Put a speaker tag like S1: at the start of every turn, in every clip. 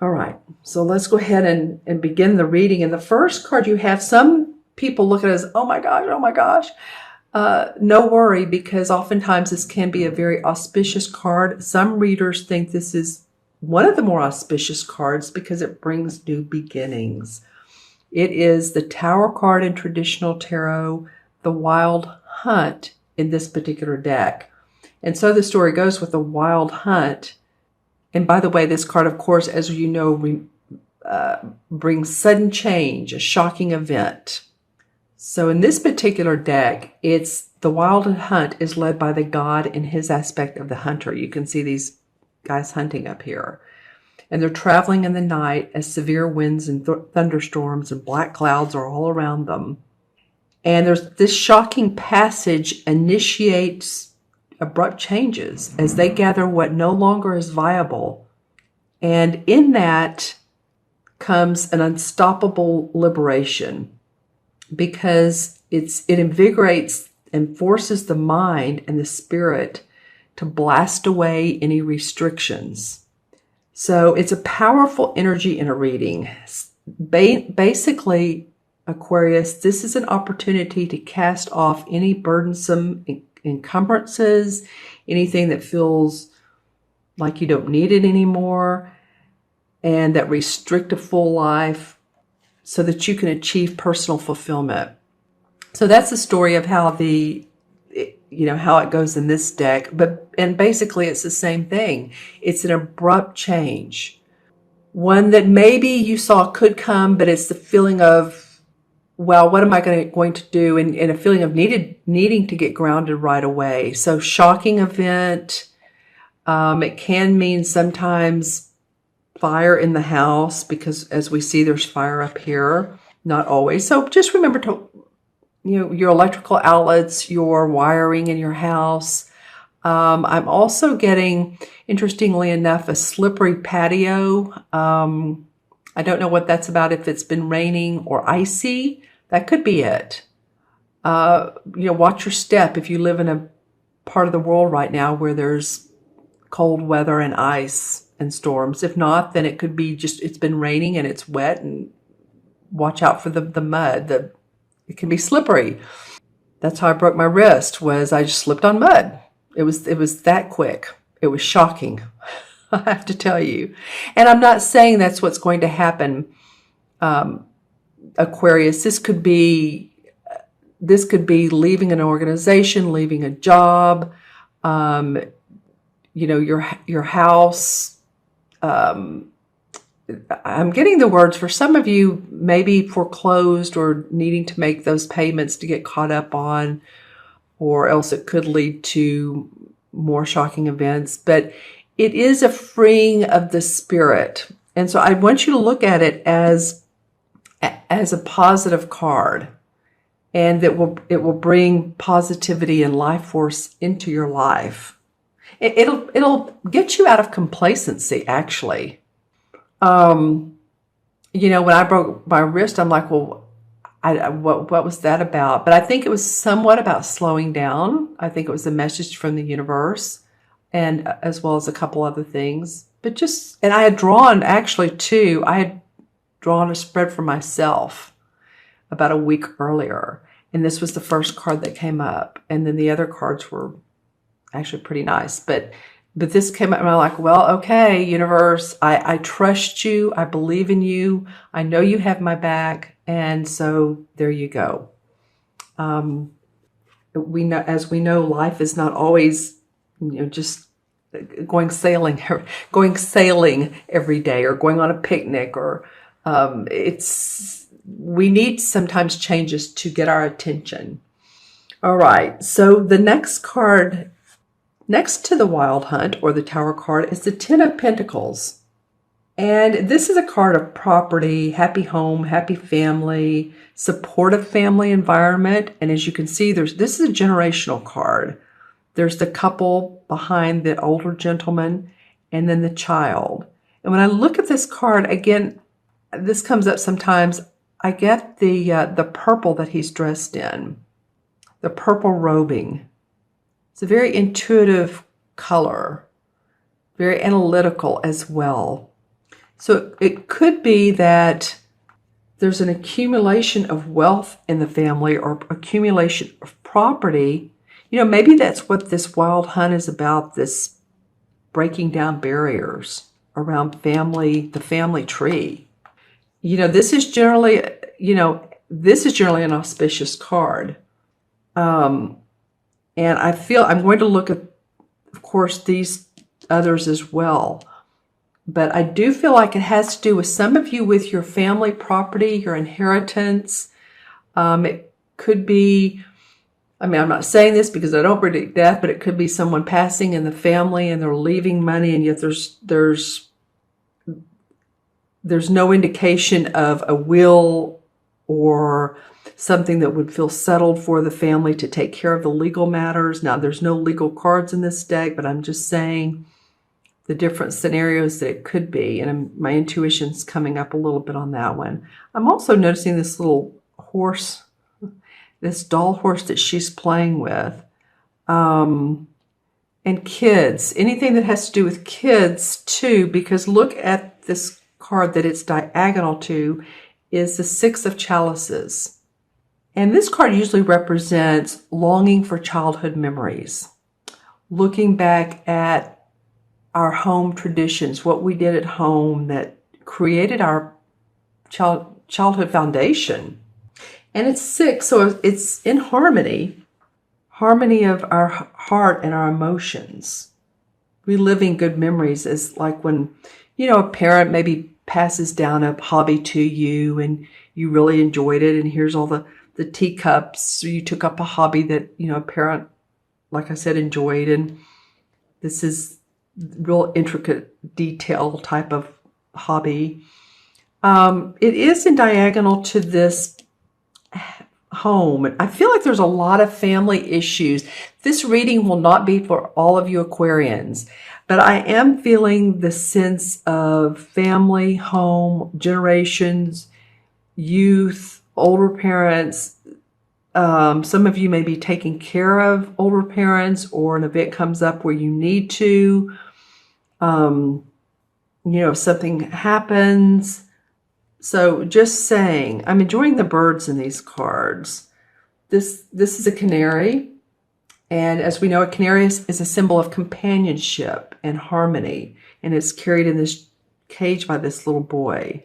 S1: All right, so let's go ahead and begin the reading. And the first card you have, some people look at it as, oh my gosh, oh my gosh. No worry, because oftentimes this can be a very auspicious card. Some readers think this is one of the more auspicious cards because it brings new beginnings. It is the Tower card in traditional tarot, the Wild Hunt in this particular deck. And so the story goes with the Wild Hunt. And by the way, this card, of course, as you know, brings sudden change, a shocking event. So in this particular deck, it's the Wild Hunt is led by the god in his aspect of the hunter. You can see these guys hunting up here. And they're traveling in the night as severe winds and thunderstorms and black clouds are all around them. And there's this shocking passage initiates abrupt changes as they gather what no longer is viable. And in that comes an unstoppable liberation, because it invigorates and forces the mind and the spirit to blast away any restrictions. So it's a powerful energy in a reading. Basically, Aquarius, this is an opportunity to cast off any burdensome encumbrances, anything that feels like you don't need it anymore, and that restrict a full life so that you can achieve personal fulfillment. So that's the story of how how it goes in this deck. And basically it's the same thing. It's an abrupt change. One that maybe you saw could come, but it's the feeling of, well, what am I going to do? And a feeling of needing to get grounded right away. So shocking event. It can mean sometimes fire in the house, because as we see, there's fire up here. Not always. So just remember to, your electrical outlets, your wiring in your house. I'm also getting, interestingly enough, a slippery patio. I don't know what that's about, if it's been raining or icy. That could be it. Watch your step if you live in a part of the world right now where there's cold weather and ice and storms. If not, then it could be just, it's been raining and it's wet, and watch out for the mud. It can be slippery. That's how I broke my wrist, was I just slipped on mud. It was that quick. It was shocking, I have to tell you. And I'm not saying that's what's going to happen, Aquarius. This could be leaving an organization, leaving a job, your house. I'm getting the words for some of you, maybe foreclosed or needing to make those payments to get caught up on, or else it could lead to more shocking events. But it is a freeing of the spirit. And so I want you to look at it as a positive card, and it will bring positivity and life force into your life. It'll get you out of complacency, actually. When I broke my wrist, I'm like, well, what was that about? But I think it was somewhat about slowing down. I think it was a message from the universe, and as well as a couple other things. And I had drawn, actually, too, I had drawn a spread for myself about a week earlier. And this was the first card that came up. And then the other cards were actually pretty nice. But this came up, and I'm like, well, okay, universe, I trust you. I believe in you. I know you have my back. And so there you go. As we know, life is not always, just going sailing every day, or going on a picnic, or we need sometimes changes to get our attention. All right. So the next card, next to the Wild Hunt or the Tower card, is the Ten of Pentacles. And this is a card of property, happy home, happy family, supportive family environment. And as you can see, this is a generational card. There's the couple behind the older gentleman, and then the child. And when I look at this card, again, this comes up sometimes, I get the purple that he's dressed in, the purple robing. It's a very intuitive color, very analytical as well. So it could be that there's an accumulation of wealth in the family or accumulation of property. Maybe that's what this wild hunt is about, this breaking down barriers around the family tree. This is generally an auspicious card. And I feel I'm going to look at, of course, these others as well. But I do feel like it has to do with some of you with your family property, your inheritance. It could be, I'm not saying this because I don't predict death, but it could be someone passing in the family and they're leaving money, and yet there's no indication of a will or something that would feel settled for the family to take care of the legal matters. Now, there's no legal cards in this deck, but I'm just saying the different scenarios that it could be. And my intuition's coming up a little bit on that one. I'm also noticing this little horse, this doll horse that she's playing with. And kids, anything that has to do with kids too, because look at this card that it's diagonal to is the Six of Chalices. And this card usually represents longing for childhood memories, looking back at our home traditions, what we did at home that created our childhood foundation. And it's 6, so it's in harmony of our heart and our emotions. Reliving good memories is like when, a parent maybe passes down a hobby to you and you really enjoyed it, and here's all the teacups. So you took up a hobby that, a parent, like I said, enjoyed, and this is real intricate detail type of hobby. It is in diagonal to this home. And I feel like there's a lot of family issues. This reading will not be for all of you Aquarians, but I am feeling the sense of family, home, generations, youth, older parents. Some of you may be taking care of older parents, or an event comes up where you need to. If something happens. So just saying, I'm enjoying the birds in these cards. This is a canary. And as we know, a canary is a symbol of companionship and harmony. And it's carried in this cage by this little boy.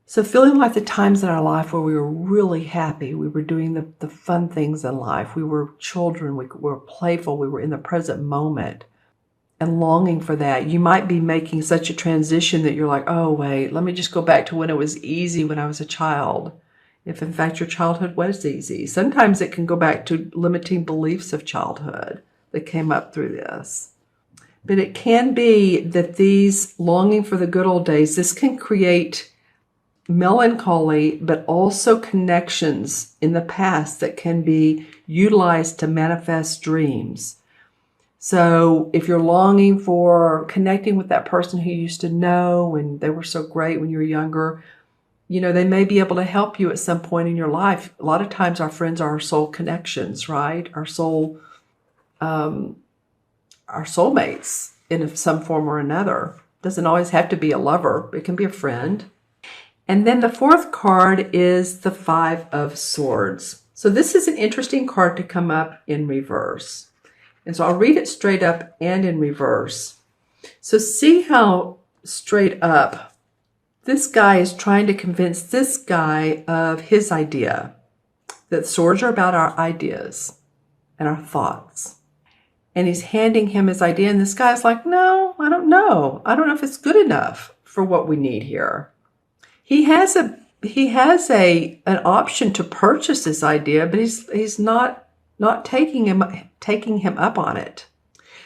S1: So feeling like the times in our life where we were really happy, we were doing the fun things in life, we were children, we were playful, we were in the present moment, and longing for that. You might be making such a transition that you're like, oh, wait, let me just go back to when it was easy when I was a child. If in fact your childhood was easy. Sometimes it can go back to limiting beliefs of childhood that came up through this. But it can be that these longing for the good old days, this can create melancholy, but also connections in the past that can be utilized to manifest dreams. So if you're longing for connecting with that person who you used to know and they were so great when you were younger, they may be able to help you at some point in your life. A lot of times our friends are our soul connections, right? Our soulmates in some form or another. Doesn't always have to be a lover. It can be a friend. And then the fourth card is the Five of Swords. So this is an interesting card to come up in reverse. And so I'll read it straight up and in reverse. So see how straight up this guy is trying to convince this guy of his idea, that swords are about our ideas and our thoughts. And he's handing him his idea, and this guy's like, no, I don't know. I don't know if it's good enough for what we need here. He has an option to purchase this idea, but he's not taking him up on it.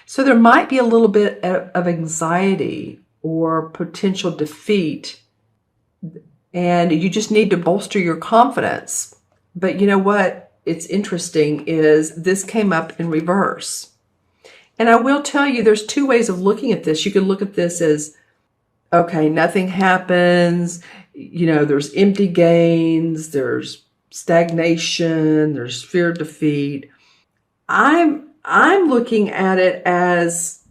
S1: So there might be a little bit of anxiety or potential defeat, and you just need to bolster your confidence. But you know what? It's interesting is this came up in reverse. And I will tell you, there's two ways of looking at this. You could look at this as, okay, nothing happens. There's empty gains, there's stagnation, there's fear of defeat. I'm looking at it as,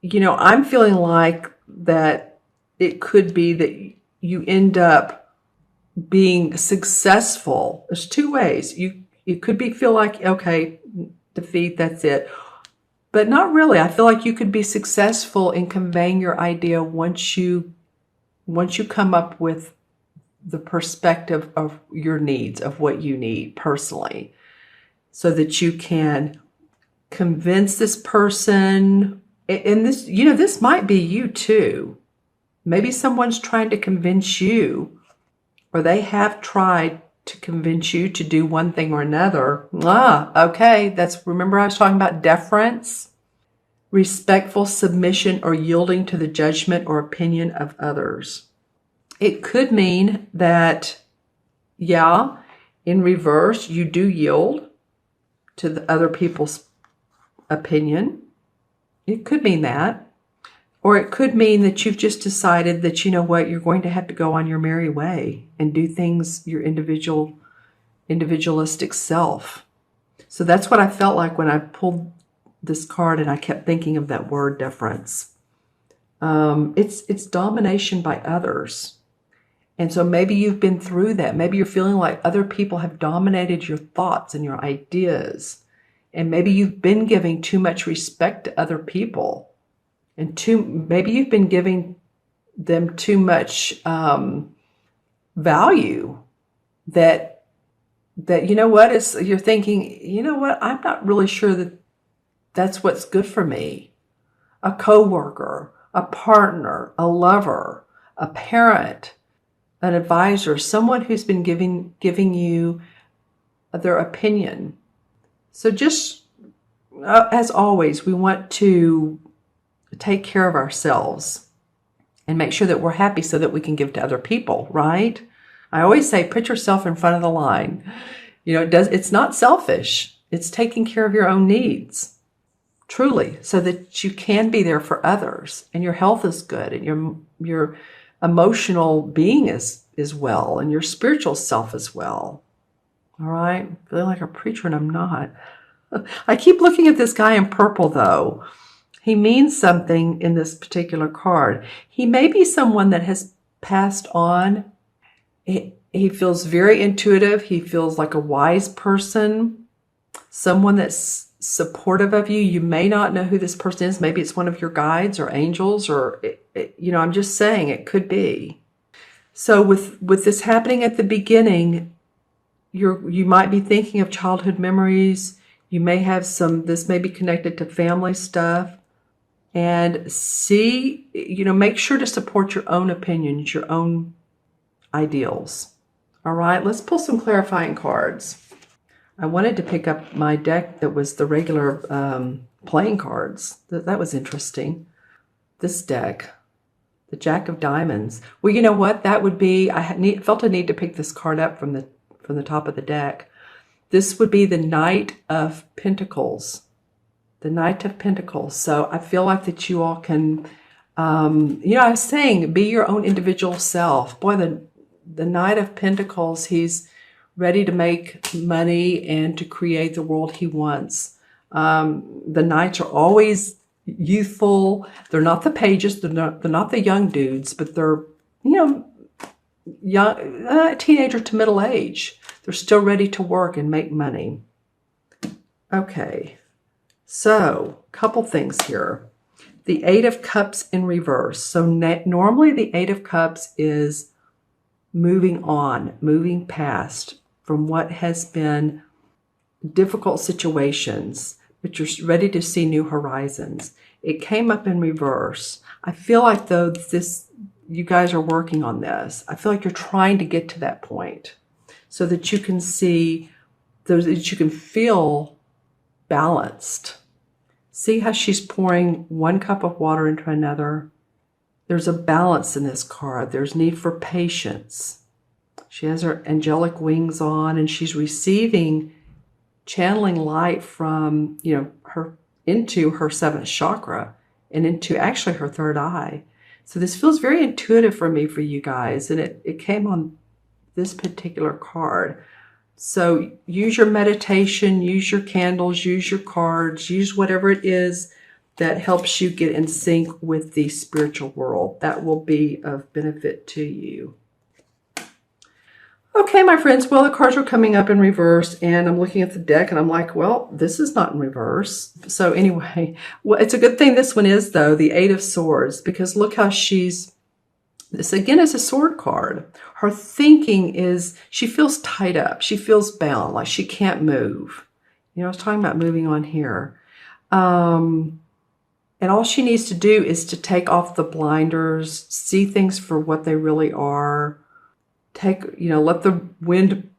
S1: I'm feeling like that it could be that you end up being successful. There's two ways. You could feel like, okay, defeat, that's it. But not really. I feel like you could be successful in conveying your idea once you come up with the perspective of your needs, of what you need personally, so that you can convince this person. And this, this might be you too. Maybe someone's trying to convince you, or they have tried to convince you to do one thing or another. Okay. Remember I was talking about deference, respectful submission, or yielding to the judgment or opinion of others. It could mean that, yeah, in reverse, you do yield to the other people's opinion. It could mean that. Or it could mean that you've just decided that, you know what, you're going to have to go on your merry way and do things your individualistic self. So that's what I felt like when I pulled this card and I kept thinking of that word, deference. It's domination by others. And so maybe you've been through that. Maybe you're feeling like other people have dominated your thoughts and your ideas. And maybe you've been giving too much respect to other people. And maybe you've been giving them too much value that you know what, you're thinking, you know what, I'm not really sure that that's what's good for me. A coworker, a partner, a lover, a parent, an advisor, someone who's been giving you their opinion. So just as always, we want to take care of ourselves and make sure that we're happy so that we can give to other people, right? I always say, put yourself in front of the line. It's not selfish. It's taking care of your own needs, truly, so that you can be there for others and your health is good and your emotional being is well and your spiritual self is well. All right? I'm feeling like a preacher and I'm not. I keep looking at this guy in purple though. He means something in this particular card. He may be someone that has passed on. He feels very intuitive. He feels like a wise person, someone that's supportive of you. You may not know who this person is. Maybe it's one of your guides or angels, or, I'm just saying it could be. So with this happening at the beginning, you might be thinking of childhood memories. You may have this may be connected to family stuff. And make sure to support your own opinions, your own ideals. All right, let's pull some clarifying cards. I wanted to pick up my deck that was the regular playing cards. That was interesting. This deck, the Jack of Diamonds. Well, you know what? That would be, felt a need to pick this card up from the top of the deck. This would be the Knight of Pentacles. The Knight of Pentacles. So I feel like that you all can, I was saying, be your own individual self. Boy, the Knight of Pentacles, he's ready to make money and to create the world he wants. The Knights are always youthful. They're not the pages. They're not the young dudes, but they're, young, teenager to middle age. They're still ready to work and make money. Okay. So, a couple things here. The Eight of Cups in reverse. So normally the Eight of Cups is moving on, moving past from what has been difficult situations, but you're ready to see new horizons. It came up in reverse. I feel like though you guys are working on this. I feel like you're trying to get to that point so that you can see, that you can feel balanced. See how she's pouring one cup of water into another? There's a balance in this card. There's need for patience. She has her angelic wings on and she's channeling light from, her into her seventh chakra and into actually her third eye. So this feels very intuitive for me, for you guys. And it came on this particular card. So use your meditation, use your candles, use your cards, use whatever it is that helps you get in sync with the spiritual world. That will be of benefit to you. Okay, my friends, well, the cards are coming up in reverse, and I'm looking at the deck, and I'm like, well, this is not in reverse. So anyway, well, it's a good thing this one is, though, the Eight of Swords, because look how this again is a sword card. Her thinking is she feels tied up. She feels bound, like she can't move. You know, I was talking about moving on here. And all she needs to do is to take off the blinders, see things for what they really are. Let the wind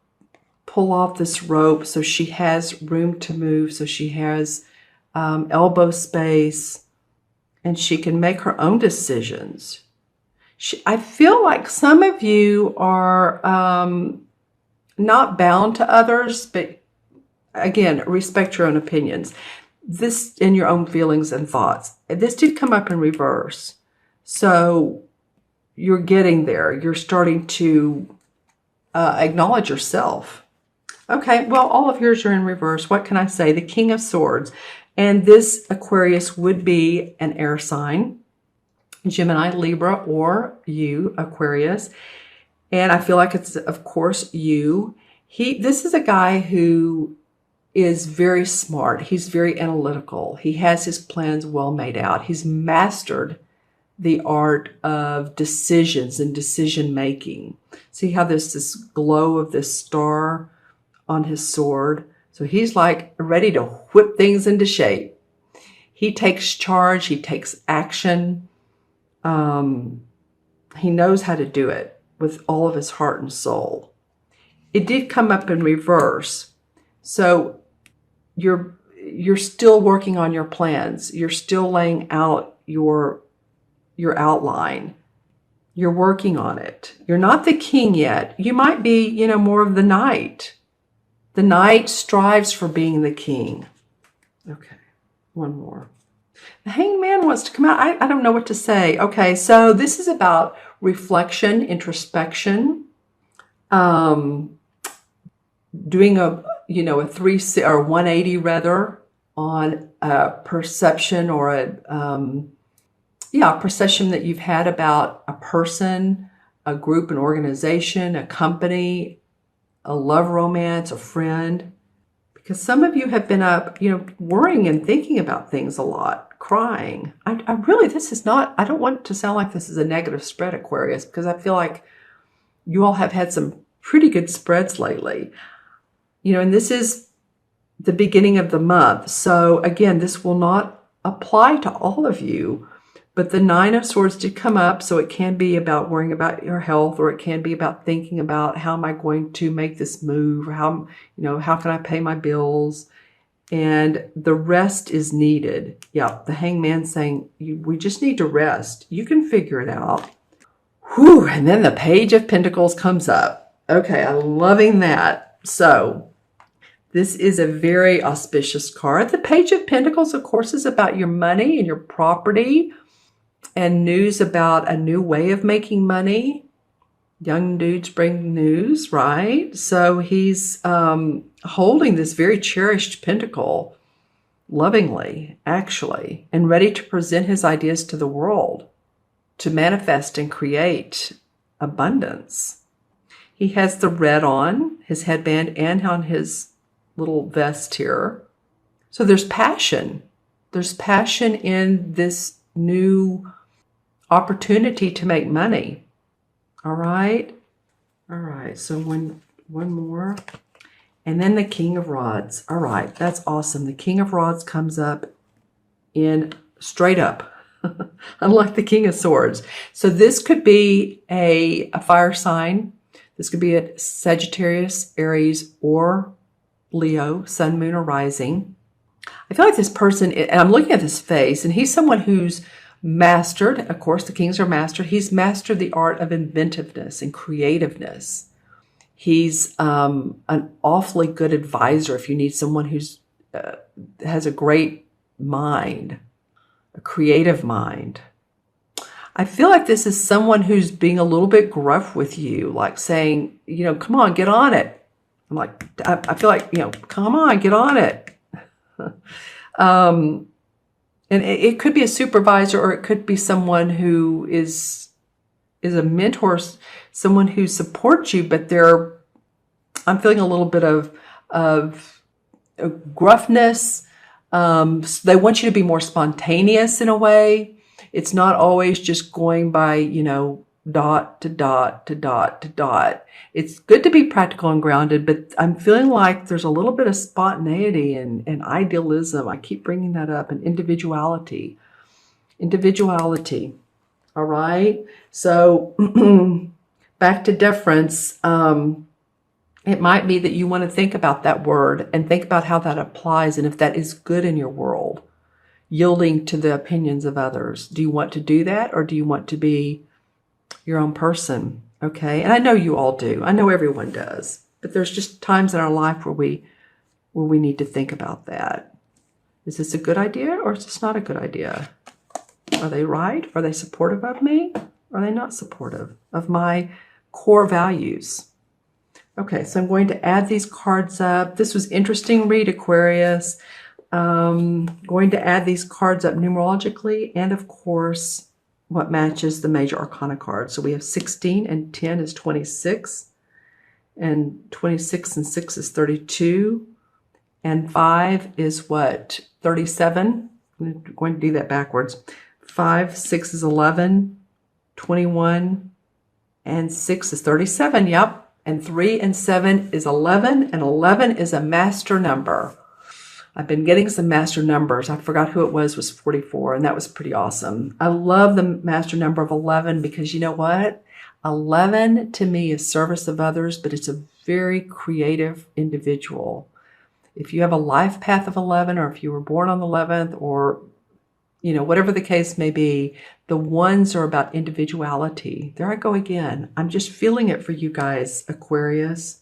S1: pull off this rope so she has room to move, so she has elbow space, and she can make her own decisions. I feel like some of you are not bound to others, but again, respect your own opinions. This in your own feelings and thoughts. This did come up in reverse. So you're getting there. You're starting to acknowledge yourself. Okay, well, all of yours are in reverse. What can I say? The King of Swords. And this Aquarius would be an air sign. Gemini, Libra, or you, Aquarius. And I feel like it's, of course, you. This is a guy who is very smart. He's very analytical. He has his plans well made out. He's mastered the art of decisions and decision making. See how there's this glow of this star on his sword? So he's like ready to whip things into shape. He takes charge. He takes action. He knows how to do it with all of his heart and soul. It did come up in reverse. So you're still working on your plans. You're still laying out your outline. You're working on it. You're not the king yet. You might be, more of the knight. The knight strives for being the king. Okay, one more. The Hanged Man wants to come out. I don't know what to say. Okay, so this is about reflection, introspection, doing a 360 or 180 rather on a perception or a perception that you've had about a person, a group, an organization, a company, a love romance, a friend. Because some of you have been up, worrying and thinking about things a lot, crying. I don't want it to sound like this is a negative spread, Aquarius, because I feel like you all have had some pretty good spreads lately. And this is the beginning of the month. So again, this will not apply to all of you, but the Nine of Swords did come up. So it can be about worrying about your health, or it can be about thinking about how am I going to make this move, or how can I pay my bills? And the rest is needed. Yeah, the Hanged Man saying, we just need to rest. You can figure it out. Whew, and then the Page of Pentacles comes up. Okay, I'm loving that. So this is a very auspicious card. The Page of Pentacles, of course, is about your money and your property and news about a new way of making money. Young dudes bring news, right? So he's holding this very cherished pentacle lovingly, actually, and ready to present his ideas to the world to manifest and create abundance. He has the red on his headband and on his little vest here. So there's passion. There's passion in this new opportunity to make money. All right. All right. So one more. And then the King of Rods. All right. That's awesome. The King of Rods comes up in straight up, unlike the King of Swords. So this could be a fire sign. This could be a Sagittarius, Aries, or Leo, Sun, Moon, or Rising. I feel like this person, and I'm looking at this face, and he's someone who's mastered, of course, the kings are mastered. He's mastered the art of inventiveness and creativeness. He's an awfully good advisor if you need someone who's has a great mind, a creative mind. I feel like this is someone who's being a little bit gruff with you, like saying, come on, get on it. I'm like, I feel like, come on, get on it. And it could be a supervisor, or it could be someone who is a mentor, someone who supports you, but I'm feeling a little bit of gruffness. So they want you to be more spontaneous in a way. It's not always just going by, dot to dot to dot to dot. It's good to be practical and grounded, but I'm feeling like there's a little bit of spontaneity and idealism. I keep bringing that up, and individuality. Individuality. All right. So back to deference. It might be that you want to think about that word and think about how that applies and if that is good in your world, yielding to the opinions of others. Do you want to do that, or do you want to be your own person? Okay. And I know you all do. I know everyone does. But there's just times in our life where we need to think about that. Is this a good idea, or is this not a good idea? Are they right? Are they supportive of me? Are they not supportive of my core values? Okay, so I'm going to add these cards up. This was interesting read, Aquarius. Going to add these cards up numerologically, and of course, what matches the major arcana cards. So we have 16 and 10 is 26, and 26 and 6 is 32, and 5 is what? 37. I'm going to do that backwards. 5, 6 is 11, 21, and 6 is 37. Yep. And 3 and 7 is 11, and 11 is a master number. I've been getting some master numbers. I forgot who it was 44, and that was pretty awesome. I love the master number of 11 because you know what? 11 to me is service of others, but it's a very creative individual. If you have a life path of 11, or if you were born on the 11th, or whatever the case may be, the ones are about individuality. There I go again. I'm just feeling it for you guys, Aquarius.